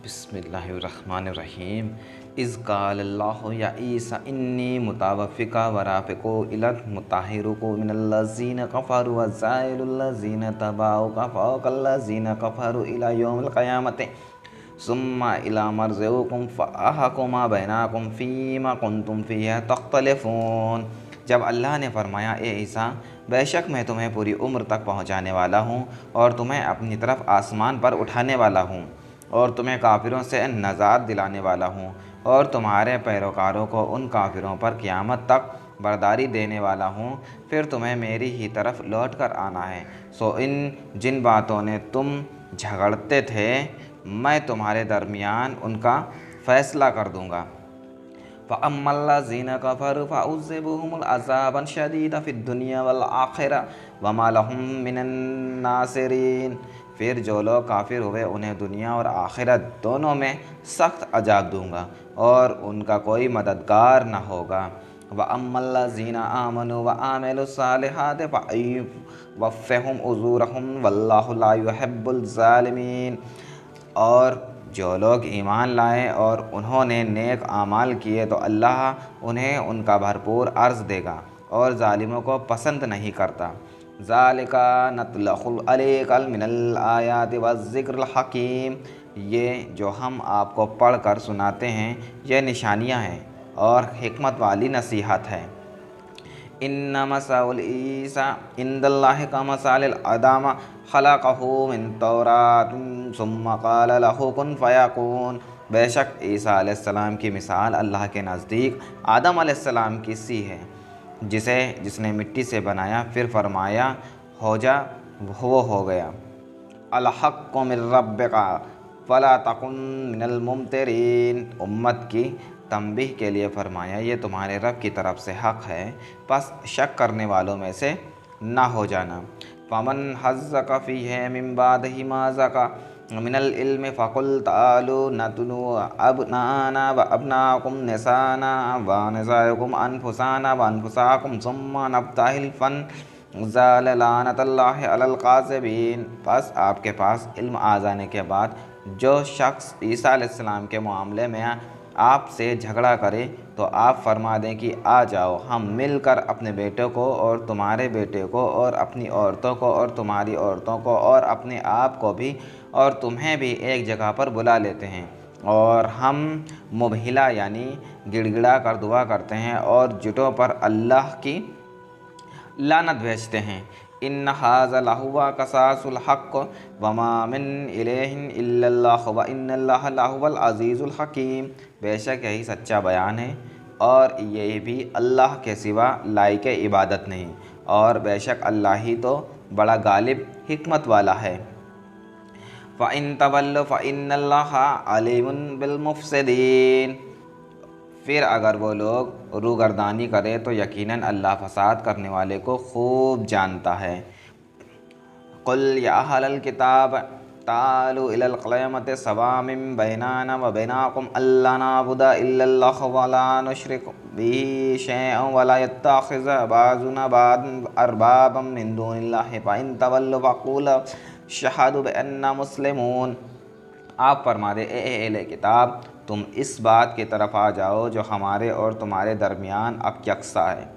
बिस्मिल्लाहिर्रहमानिर्रहीम। इज़ क़ालल्लाहु या ईसा इन्नी मुतवफ़्फ़िका व राफ़िक़ु इलैक मुत्तहिरुका मिनल्लज़ीना कफ़रू व ज़ाइलुल्लज़ीना तबअूका फ़ौक़ल्लज़ीना कफ़रू इला यौमिल क़ियामति सुम्मा इला मर्जिउकुम फ़अहकुम बैनकुम फ़ीमा कुन्तुम फ़ीहि तख्तलिफ़ून। जब अल्लाह ने फरमाया, ए ईसा, बेशक मैं तुम्हें पूरी उम्र तक पहुँचाने वाला हूँ और तुम्हें अपनी तरफ आसमान पर उठाने वाला हूँ और तुम्हें काफिरों से नजात दिलाने वाला हूँ और तुम्हारे पैरोकारों को उन काफिरों पर क़यामत तक बरदारी देने वाला हूँ। फिर तुम्हें मेरी ही तरफ लौट कर आना है। सो इन जिन बातों ने तुम झगड़ते थे मैं तुम्हारे दरमियान उनका फ़ैसला कर दूँगा। फ़अम्मल्लज़ीना कफ़रू फ़उज़्ज़िबूहुमुल अज़ाबन शदीदन फ़िद्दुनिया वल आखिरह वमा लहुम मिनन नासिरीन। फिर जो लोग काफिर हुए उन्हें दुनिया और आखिरत दोनों में सख्त अजाब दूँगा और उनका कोई मददगार न होगा। व अम्मल्लज़ीना आमनु व आमिलुस्सालिहाति फ़युवफ़्फ़िहुम उजूरहुम वल्लाहु ला युहिब्बुल ज़ालिमीन। और जो लोग ईमान लाए और उन्होंने नेक आमाल किए तो अल्लाह उन्हें उनका भरपूर अर्ज़ देगा और ज़ालिमों को पसंद नहीं करता। ज़ालिका नतलक़ु अलैका मिनल आयाति वज़्ज़िक्रिल हकीम। ये जो हम आपको पढ़ कर सुनाते हैं ये निशानियाँ हैं और हिकमत वाली नसीहत है। इन्ना मसाउल ईसा इंदल्लाहि कमसालिल अदामा खलक़हु मिन तौरातिन सुम्मा क़ाला लहु कुन फ़यकून। बेशक ईसा अलैहिस्सलाम की मिसाल अल्लाह के नज़दीक आदम अलैहिस्सलाम की सी है, जिसने मिट्टी से बनाया फिर फरमाया हो जा, वो हो गया। अल हक़्क़ु मिर रब्बिका फ़ला तकुन मिनल मुमतरीन। उम्मत की तंबीह के लिए फरमाया ये तुम्हारे रब की तरफ से हक़ है, बस शक करने वालों में से ना हो जाना। फ़मन हज़्ज़क़ फ़ीहि मिन बादिहि मा ज़क़ा मिनल इल्मि फ़क़ुल तालू नतलू अबनाना व अबनाकुम निसाना व निसाकुम अनफुसाना व अनफुसाकुम सुम्मा नब्तहिल फ़न ज़ाललानतल्लाहि अलल काज़िबीन। बस आपके पास इल्म आ जाने के बाद जो शख्स ईसा अलैहिस्सलाम के मामले में आपसे झगड़ा करे तो आप फरमा दें कि आ जाओ, हम मिलकर अपने बेटे को और तुम्हारे बेटे को और अपनी औरतों को और तुम्हारी औरतों को और अपने आप को भी और तुम्हें भी एक जगह पर बुला लेते हैं और हम मुबहिला यानी गिड़गिड़ा कर दुआ करते हैं और जुटों पर अल्लाह की लानत भेजते हैं। इन हाज़ा लहुवा कसासुल हक़्क़ वमा मिन इलाहिन इल्लल्लाह व इन्नल्लाह लहुवल अज़ीज़ुल हकीम। बेशक यही सच्चा बयान है और ये भी अल्लाह के सिवा लायक इबादत नहीं और बेशक अल्लाह ही तो बड़ा गालिब हिकमत वाला है। फ़इन तवल्लु फ़इन्नल्लाहा अलीमुन बिल मुफ़्सिदीन। फिर अगर वो लोग रूगर्दानी करें तो यकीनन अल्लाह फसाद करने वाले को खूब जानता है। कुल या अहलल किताब तालू इलल क़ियामति सवाअ मिन बैनना व बैनकुम अल्ला नअबुदा इल्लल्लाह व ला नुश्रिकु बिही शैअन व ला यत्तख़िज़ बाज़ुना बाज़न अरबाबन मिन दूनिल्लाहि फ़इन तवल्लु फ़क़ूलू शहदू बिअन्ना मुस्लिमून। आप फरमा दे, ए अहले किताब, तुम इस बात की तरफ आ जाओ जो हमारे और तुम्हारे दरमियान अब यकसा है।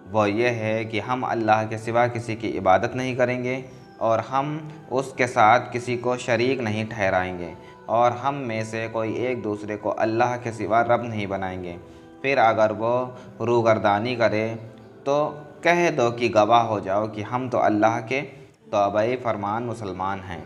वो ये है कि हम अल्लाह के सिवा किसी की इबादत नहीं करेंगे और हम उसके साथ किसी को शरीक नहीं ठहराएंगे और हम में से कोई एक दूसरे को अल्लाह के सिवा रब नहीं बनाएंगे। फिर अगर वो रूगर्दानी करे तो कह दो कि गवाह हो जाओ कि हम तो अल्लाह के तौबे फरमान मुसलमान हैं।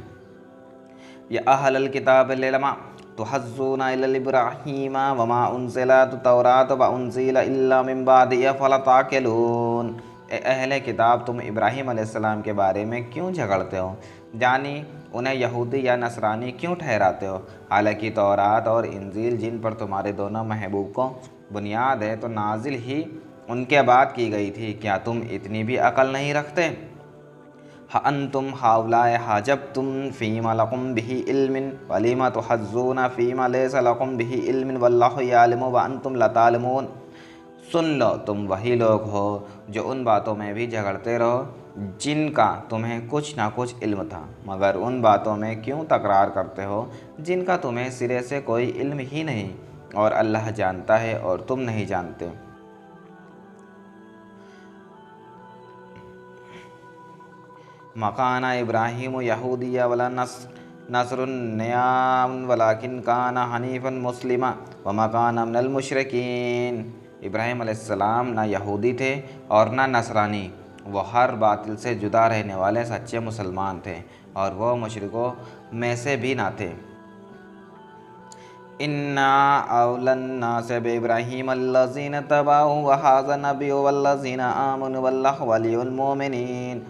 या अहलल किताब लिमा तुहज़्ज़ूना इला इब्राहीमा वमा उन्ज़िलत तौरात व उन्ज़िला इल्ला मिन बादिही अफ़ला ताक़िलून। ए अहले किताब, तुम इब्राहीम अलैहिस्सलाम के बारे में क्यों झगड़ते हो, यानी उन्हें यहूदी या नसरानी क्यों ठहराते हो, हालांकि तौरात और इंजील जिन पर तुम्हारे दोनों महबूब को बुनियाद है तो नाजिल ही उनके बाद की गई थी। क्या तुम इतनी भी अकल नहीं रखते? अन्तुम हाउलाए हाजबतुम फ़ीमा लकुम बिही इल्मिन वलिमा तुहज़्ज़ूना फ़ीमा लैसा लकुम बिही इल्मिन वल्लाहु यालिमु व अंतुम ला तालिमून। सुन लो, तुम वही लोग हो जो उन बातों में भी झगड़ते रहो जिनका तुम्हें कुछ ना कुछ इल्म था, मगर उन बातों में क्यों तकरार करते हो जिनका तुम्हें सिरे से कोई इल्म ही नहीं, और अल्लाह जानता है और तुम नहीं जानते। मकाना इब्राहिम यहूदिया वला नसरुन्नयाम वलाकिन काना हनीफन मुस्लिमा व मकाना मिनल मुशरिकीन। इब्राहिम अलैहिस्सलाम ना यहूदी थे और ना नसरानी, वो हर बातिल से जुदा रहने वाले सच्चे मुसलमान थे और वो मुशरिकों में से भी ना थे। इन्ना औलन्नास बिइब्राहीम अल्लज़ीना तबअहु व हाज़ा नबिय्यु वल्लज़ीना आमनु वल्लाहु वलियुल मोमिनीन।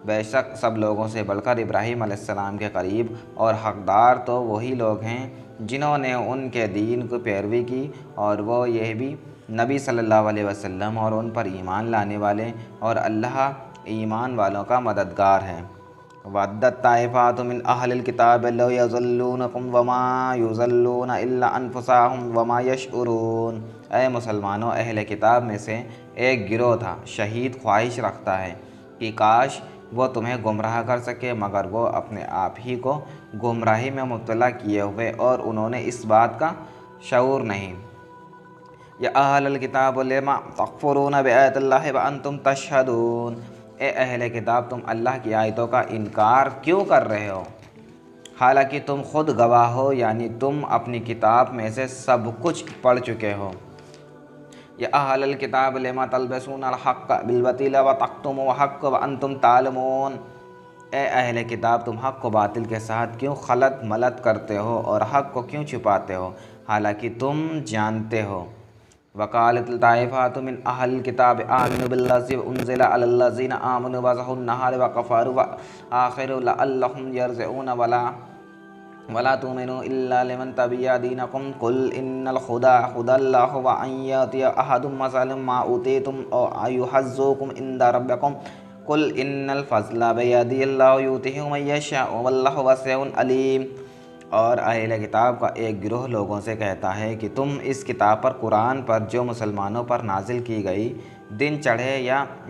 बेशक सब लोगों से बढ़कर इब्राहीम अलैहिस्सलाम के करीब और हकदार तो वही लोग हैं जिन्होंने उनके दीन की पैरवी की, और वो यह भी नबी सल्लल्लाहु अलैहि वसल्लम और उन पर ईमान लाने वाले, और अल्लाह ईमान वालों का मददगार है। वद्दत ताइफ़ातुम मिन अहलिल किताब लौ यज़ल्लूनकुम वमा युज़ल्लूना इल्ला अनफुसहुम वमा यशउरून। ऐ मुसलमानों, अहले किताब में से एक गिरोह था, शहीद ख्वाहिश रखता है कि काश वो तुम्हें गुमराह कर सके, मगर वो अपने आप ही को गुमराही में मुब्तला किए हुए और उन्होंने इस बात का शऊर नहीं। या अहलल किताब लिमा तकफुरून बिआयतिल्लाहि व अंतुम तशहदून। ए अहले किताब, तुम अल्लाह की आयतों का इनकार क्यों कर रहे हो, हालांकि तुम खुद गवाह हो, यानी तुम अपनी किताब में से सब कुछ पढ़ चुके हो। या अहलल किताब लिमा तलबसूनल हक़्क़ बिलबातिल व तक्तुमुल हक़्क़ व अंतुम तालमून। ए अहले किताब, तुम हक़ को बातिल के साथ क्यों खलत मलत करते हो और हक़ को क्यों छुपाते हो, हालांकि तुम जानते हो। वक़ालत ताइफ़ातुम मिन अहलिल किताब आमिनू बिल्लज़ी उन्ज़िला अलल्लज़ीना आमनू वज़हुन नहार व कफ़रू व आखिरु लअल्लहुम यरजिऊन वला तुमिनु इल्ला लिमन तबिया दीनकुम कुल इन्नल हुदा हुदल्लाहि व अन यअतिया अहदुम मसलम मा ऊतीतुम औ अयुहज़्ज़ुकुम इंदा रब्बिकुम कुल इन्नल फ़ज़्ला बियदिल्लाहि युतिही मन यशाअ वल्लाहु वसीउन अलीम। और अहले किताब का एक गिरोह लोगों से कहता है कि तुम इस किताब पर, कुरान पर जो मुसलमानों पर नाजिल की गई, दिन चढ़े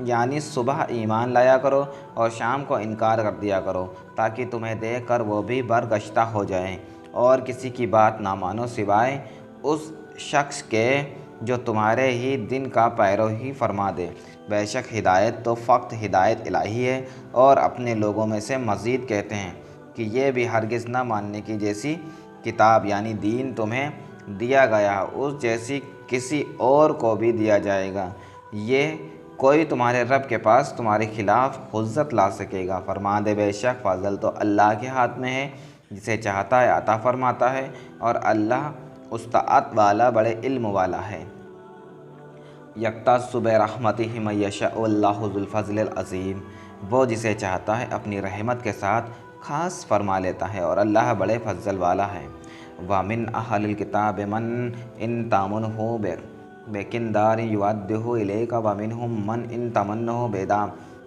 यानी सुबह ईमान लाया करो और शाम को इनकार कर दिया करो, ताकि तुम्हें देख कर वो भी बरगश्ता हो जाएं और किसी की बात ना मानो सिवाय उस शख्स के जो तुम्हारे ही दिन का पैरो ही फरमा दे। बेशक हिदायत तो फ़क्त हिदायत इलाही है, और अपने लोगों में से मज़ीद कहते हैं कि ये भी हरगिज़ न मानने की जैसी किताब यानी दीन तुम्हें दिया गया उस जैसी किसी और को भी दिया जाएगा, ये कोई तुम्हारे रब के पास तुम्हारे खिलाफ हुज्जत ला सकेगा। फरमा दे, बेशक फ़ज़ल तो अल्लाह के हाथ में है, जिसे चाहता है अता फरमाता है, और अल्लाह उस्ताअत वाला बड़े इल्म वाला है। यख्तस्सु बिरहमतिहि मन यशाअ वल्लाहु ज़ुल फ़ज़्लिल अज़ीम। वो जिसे चाहता है अपनी रहमत के साथ ख़ास फरमा लेता है, और अल्लाह बड़े फजल वाला है। व मिन अहलिल किताब मन इन तामुनहु बेकिनदार युअद्दिहु इलैका व मिनहुम मन इन तमन्नहु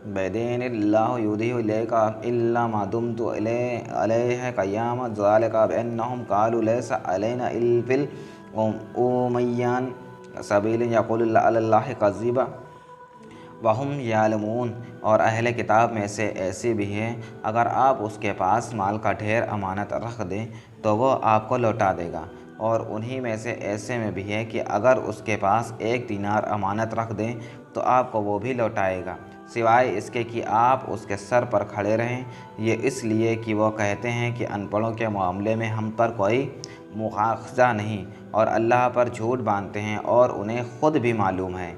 बेदीनिल्लाहि युदीहु इलैका इल्ला मा दुमतु अलैहि क़य्यामा ज़ालिका बिअन्नहुम क़ालू लैसा अलैना इल्ला फिल उम्मिय्यीन सबील यक़ूलूना अलल्लाहि कज़िबा वहुम यालमून। और अहले किताब में से ऐसे भी हैं, अगर आप उसके पास माल का ढेर अमानत रख दें तो वो आपको लौटा देगा, और उन्हीं में से ऐसे में भी है कि अगर उसके पास 1 दीनार अमानत रख दें तो आपको वो भी लौटाएगा, सिवाय इसके कि आप उसके सर पर खड़े रहें। ये इसलिए कि वो कहते हैं कि अनपढ़ों के मामले में हम पर कोई मुआख़ज़ा नहीं, और अल्लाह पर झूठ बांधते हैं और उन्हें ख़ुद भी मालूम है।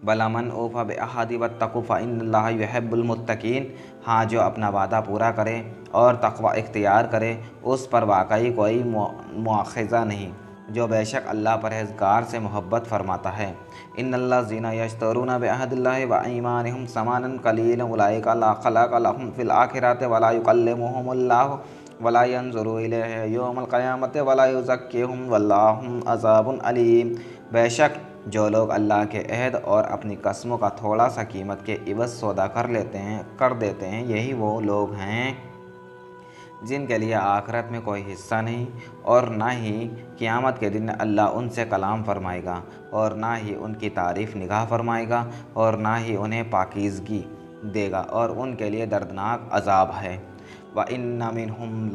बलमन ओफ़ा बेअहदी वत्तक़ू फ़इन्नल्लाहा युहिब्बुल मुत्तक़ीन। हाँ, जो अपना वादा पूरा करे और तक़वा इख्तियार करे, उस पर वाकई कोई मुआख़ज़ा नहीं, जो बेशक अल्लाह परहेज़गार से मोहब्बत फरमाता है। इन्नल्लज़ीना यश्तरून बिअहदिल्लाहि व ऐमानिहिम समानन क़लीलन उलाइका ला ख़लाक़ लहुम फ़िल आख़िरति वला युकल्लिमुहुमुल्लाहु वला यंज़ुरू इलैहिम यौमल क़यामति वला युज़क्किहिम वलहुम अज़ाबुन अलीम। बेशक जो लोग अल्लाह के अहद और अपनी कस्मों का थोड़ा सा कीमत के इवज़ सौदा कर देते हैं, यही वो लोग हैं जिनके लिए आखिरत में कोई हिस्सा नहीं, और ना ही क़यामत के दिन अल्लाह उनसे कलाम फरमाएगा, और ना ही उनकी तारीफ़ निगाह फरमाएगा, और ना ही उन्हें पाकीज़गी देगा और उनके लिए दर्दनाक अजाब है। व इन्ना मिनहुम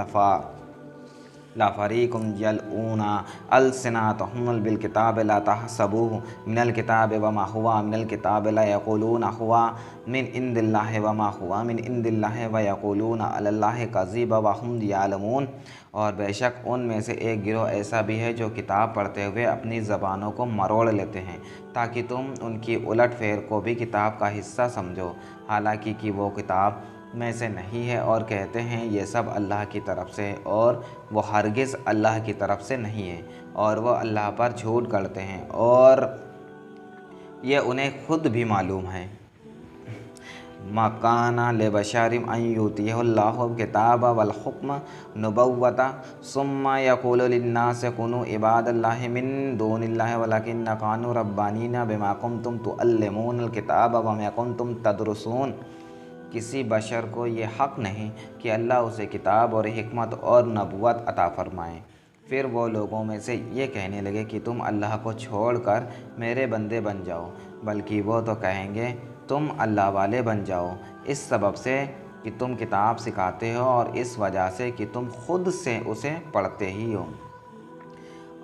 लाफरीकुम यलऊना अलसिनातहुम बिलकिताब ला तहसबूहु मिनल किताब वमा हुवा मिनल किताब ला यक़ूलूना हुवा मिन इंदिल्लाहि वमा हुवा मिन इंदिल्लाहि व यक़ूलूना अलल्लाहि कज़िबा व हुम यालमून। और बेशक उनमें से एक गिरोह ऐसा भी है जो किताब पढ़ते हुए अपनी ज़बानों को मरोड़ लेते हैं ताकि तुम उनकी उलट फेर को भी किताब का हिस्सा समझो, हालांकि कि वो किताब में से नहीं है, और कहते हैं ये सब अल्लाह की तरफ से और वो हरगिज़ अल्लाह की तरफ से नहीं है, और वो अल्लाह पर झूठ गढ़ते हैं और ये उन्हें खुद भी मालूम है। मकाना लेबशारिम अन यूतियहुल्लाहु किताब वल हुक्म नुबव्वता सुम्मा यक़ूलु लिन्नासि कुनू इबादल्लाहि मिन दूनिल्लाहि वलकिन्न कानू रब्बानीना बिमा कुंतुम तुअल्लिमूनल किताब व मा कुंतुम तदरुसून। किसी बशर को ये हक़ नहीं कि अल्लाह उसे किताब और हिकमत और नबुवत अता फ़रमाए। फिर वो लोगों में से ये कहने लगे कि तुम अल्लाह को छोड़कर मेरे बंदे बन जाओ, बल्कि वो तो कहेंगे तुम अल्लाह वाले बन जाओ, इस सबब से कि तुम किताब सिखाते हो और इस वजह से कि तुम खुद से उसे पढ़ते ही हो।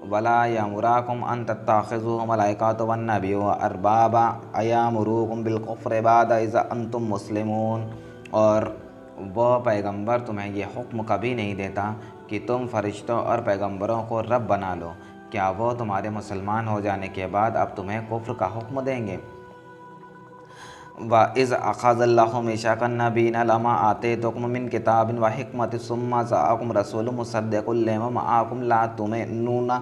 वला यामुराकुम अन तत्ताखिज़ू मलाइकात वन्नबिय्यून अरबाबा अयामुरुकुम बिलकुफ्रि बादा इज़ अंतुम मुस्लिमून। और वह पैगंबर तुम्हें यह हुक्म कभी नहीं देता कि तुम फरिश्तों और पैगंबरों को रब बना लो, क्या वो तुम्हारे मुसलमान हो जाने के बाद अब तुम्हें कुफ्र का हुक्म देंगे। व इज़ अख़ज़ल्लाहु मीसाक़न नबिय्यीन लमा आतैतुकुम मिन किताबिन व हिकमतिन सुम्मा जाअकुम रसूलुन मुसद्दिक़ुन लिमा मअकुम ला तुमिनूना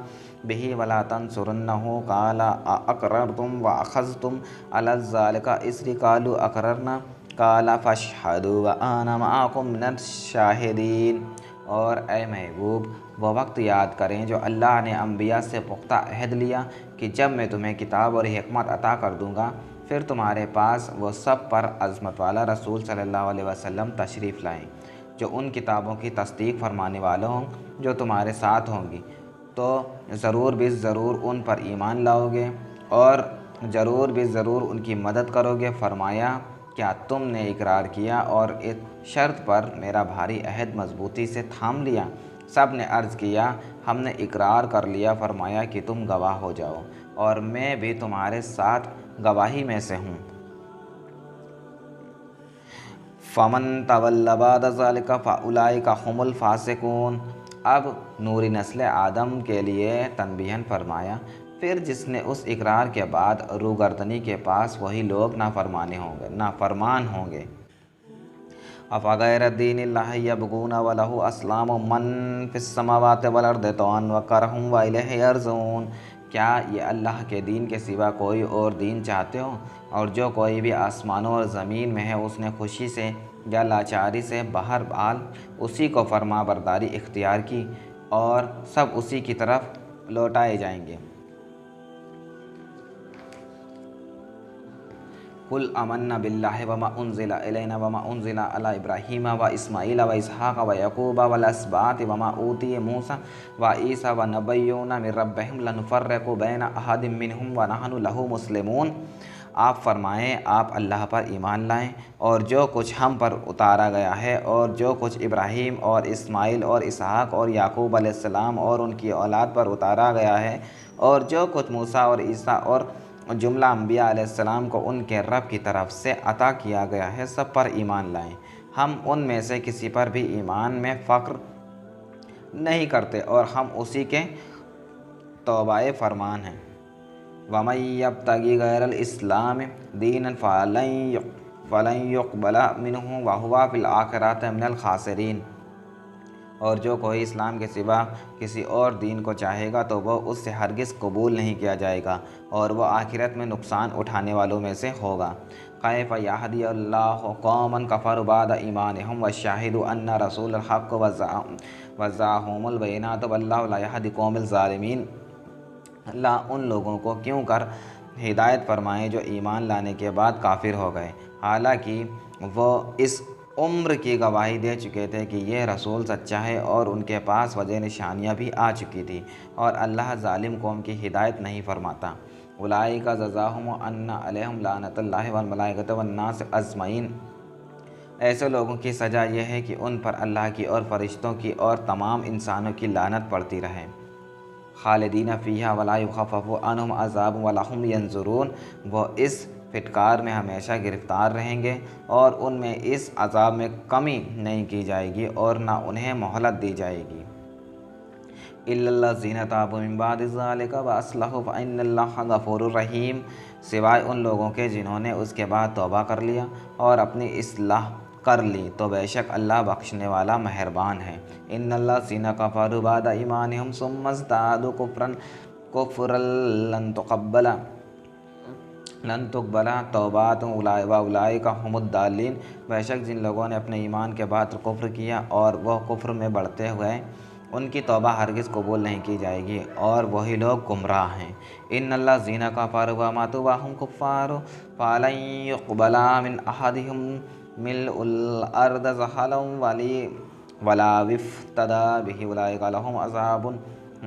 बिही वला तंसुरुन्नहु क़ाला अअक़ररतुम व अख़ज़्तुम अला ज़ालिका इसरि क़ालू अक़ररना क़ाला फ़शहदू व अना मअकुम मिनश शाहिदीन। और ए महबूब, वह वक्त याद करें जो अल्लाह ने अम्बिया से पुख्ता अहद लिया कि जब मैं तुम्हें किताब और हिकमत अता कर दूँगा, फिर तुम्हारे पास वो सब पर अज़मत वाला रसूल सल्लल्लाहु अलैहि वसल्लम तशरीफ़ लाएँ जो उन किताबों की तस्दीक फरमाने वाले हों जो तुम्हारे साथ होंगी, तो ज़रूर भी ज़रूर उन पर ईमान लाओगे और ज़रूर भी ज़रूर उनकी मदद करोगे। फरमाया, क्या तुमने इकरार किया और इस शर्त पर मेरा भारी अहद मजबूती से थाम लिया। सब ने अर्ज़ किया, हमने इकरार कर लिया। फरमाया कि तुम गवाह हो जाओ और मैं भी तुम्हारे साथ गवाही में से हूँ। फ़मन तवल्ला बाद ज़ालिका फ़उलाइका हुमुल फ़ासिकून। अब नूरी नस्ल आदम के लिए तनबीहन फरमाया, फिर जिसने उस इकरार के बाद रूगर्दनी के पास वही लोग नाफरमान होंगे। अफ़ग़ैर दीनिल्लाहि यबग़ून वलहु अस्लामु मन फ़िस्समावाति वल अर्दि तौअन व करहन व इलैहि यरजिऊन। क्या ये अल्लाह के दीन के सिवा कोई और दीन चाहते हो, और जो कोई भी आसमानों और ज़मीन में है उसने खुशी से या लाचारी से बहरहाल उसी को फरमा बरदारी इख्तियार की और सब उसी की तरफ लौटाए जाएंगे। कुल आमन्ना बिल्लाहि वमा उन्ज़िला इलैना वमा उन्ज़िला अला इब्राहीम व इस्माईल व इसहाक़ व यक़ूब वल अस्बाति वमा ऊतिय मूसा व ईसा व नबिय्युना मिन रब्बिहिम लनुफ़र्रिक़ु बैना अहदिम मिनहुम व नहनु लहु मुस्लिमून। आप फरमाएँ, आप अल्लाह पर ईमान लाएँ और जो कुछ हम पर उतारा गया है और जो कुछ इब्राहीम और इस्माईल और इसहाक़ और याकूब अलैहिस्सलाम और उनकी औलाद पर उतारा गया है और जो कुछ मूसा और ईसा और जुमला अम्बिया अलैहिस्सलाम को उनके रब की तरफ से अता किया गया है, सब पर ईमान लाएँ। हम उनमें से किसी पर भी ईमान में फ़ख्र नहीं करते और हम उसी के तौबाए फरमान हैं। वमन यब्तगी गैरल इस्लाम दीनन फ़लन युक़बला मिन्हु व हुवा फ़िल आखिरति मिनल ख़ासिरीन। और जो कोई इस्लाम के सिवा किसी और दीन को चाहेगा तो वह उससे हरगिज़ कबूल नहीं किया जाएगा और वह आखिरत में नुकसान उठाने वालों में से होगा। कैफ़ यहदी अल्लाहु कौमन कफ़रू बाद ईमानिहिम व शाहिदू अन्ना रसूलल हक़्क़ व जाअहुमुल बय्यिनातु वल्लाहु ला यहदी कौमल ज़ालिमीन। अल्लाह उन लोगों को क्यों कर हिदायत फरमाए जो ईमान लाने के बाद काफिर हो गए, हालांकि वो इस उम्र की गवाही दे चुके थे कि यह रसूल सच्चा है और उनके पास वजह निशानियाँ भी आ चुकी थी और अल्लाह ज़ालिम कौम की हिदायत नहीं फरमाता। उलाइका जज़ाहुम अन्ना अलैहिम लानतुल्लाहि वल मलाइकति वन्नास अजमईन। ऐसे लोगों की सज़ा यह है कि उन पर अल्लाह की और फरिश्तों की और तमाम इंसानों की लानत पड़ती रहे। खालिदीन फ़ीहा वला युख़फ़फ़ु अन्हुम अज़ाब वलहुम यंज़ुरून। वो इस फिटकार में हमेशा गिरफ़्तार रहेंगे और उनमें इस अज़ाब में कमी नहीं की जाएगी और ना उन्हें मोहलत दी जाएगी। इल्लल्लज़ीना ताबू मिन बादि ज़ालिका व अस्लहू फ़इन्नल्लाहा गफ़ूरुर रहीम। सिवाय उन लोगों के जिन्होंने उसके बाद तौबा कर लिया और अपनी इस्लाह कर ली, तो बेशक अल्लाह बख्शने वाला मेहरबान है। इन्नल्लज़ीना कफ़रू बाद ईमानिहिम सुम्मा ज़दादू कुफ़्रन लन तुक़बला तौबातुहुम व उलाइका हुमुद्दालिन। बेशक जिन लोगों ने अपने ईमान के बाद कुफ्र किया और वह कुफ्र में बढ़ते हुए, उनकी तौबा हरगिज़ कबूल नहीं की जाएगी और वही लोग गुमराह हैं। इन्नल्लज़ीना कफ़रू व मातू व हुम कुफ़्फ़ार फ़लन युक़बला मिन अहदिहिम मिल्उल अर्द ज़हरन वला इफ़्तदा बिही उलाइका लहुम अज़ाबुन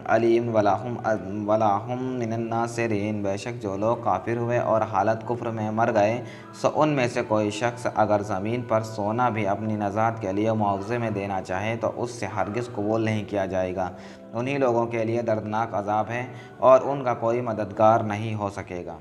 अलीम वलाहुम मिनन नासिरीन। बेशक जो लोग काफिर हुए और हालत कुफ्र में मर गए, सो उनमें से कोई शख्स अगर ज़मीन पर सोना भी अपनी नजात के लिए मुआवजे में देना चाहे तो उससे हरगिज़ कबूल नहीं किया जाएगा। उन्हीं लोगों के लिए दर्दनाक अजाब है और उनका कोई मददगार नहीं हो सकेगा।